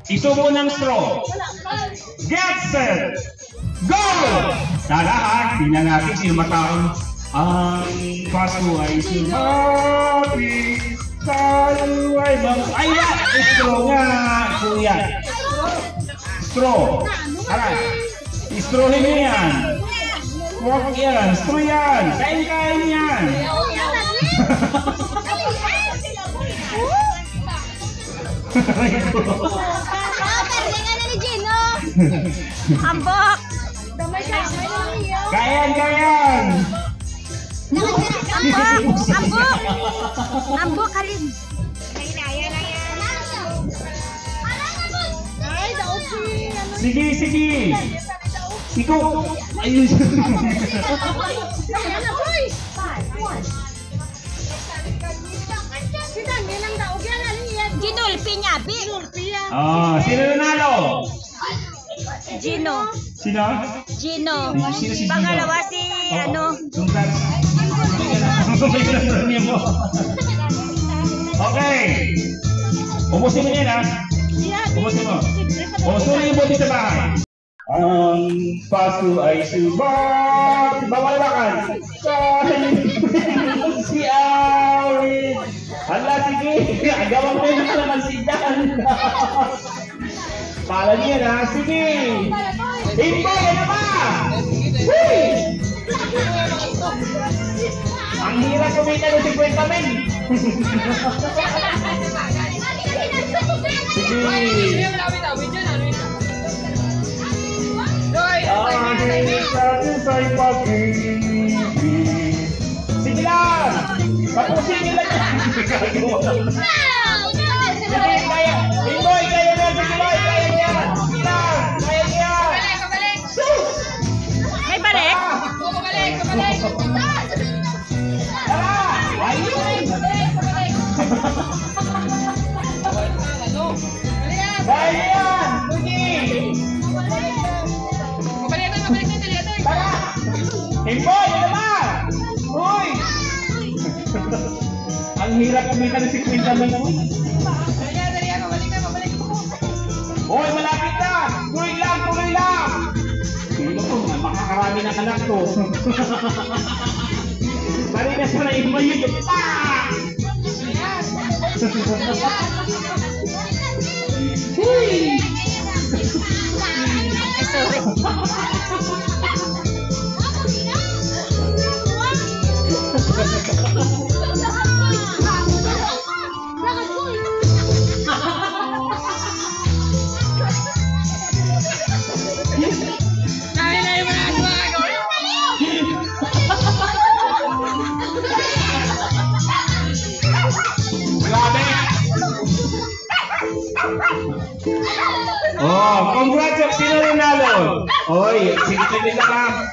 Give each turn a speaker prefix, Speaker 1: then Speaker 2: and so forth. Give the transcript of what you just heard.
Speaker 1: Isubo ng straw. Get set! Go! Tara ha, tingnan natin sino mataon. Ang paso ay sumati. Tayo ay bang... Ay na! Straw nga! Kuya. Straw. Tara. Strawin niyo yan. Huwag yan. Straw yan. Kain-kain yan.
Speaker 2: Ambok!
Speaker 1: Kayan! Kayan!
Speaker 2: Ambok! Ambok! Ambok, halin!
Speaker 1: Sige! Sige! Ikaw! Ayun!
Speaker 2: Ginulpi niya, Bi!
Speaker 1: Oh, sino nanalo?
Speaker 2: Gino.
Speaker 1: Sino?
Speaker 2: Gino.
Speaker 1: Sino si Gino?
Speaker 2: Pangalawa si ano?
Speaker 1: Tungkat. Okay. Ubusin mo yan ha. Ubusin mo. Ubusin mo yung buti sa bahay. Ang paso ay subat. Bawalakan. Si Awit. Hala, sige. Agawang mo yung naman si Dan. Pala niya na. Sige. Himbo, yan na ba? Ang hirap kumita ng 50 men. Sige. Sige lang! Tapusin nyo lang yan! Sige, kaya! Inboy, kaya na! Sige boy, kaya niya! Sige lang! Kaya niya!
Speaker 2: May balik?
Speaker 1: Tara! Ayun! Kaya yan! Sige! Tara! Inboy, ano ba? Uy! Ang hirap kumita ng 50 lang naman. Uy, malapit na! Tuloy lang, tuloy lang! Sino ko? Makakarami ng anak ko. Marina sa na iba yun. Uy!
Speaker 2: Sorry.
Speaker 1: Oh, congrats! Sino nanalo? Oy, sige, sige lang.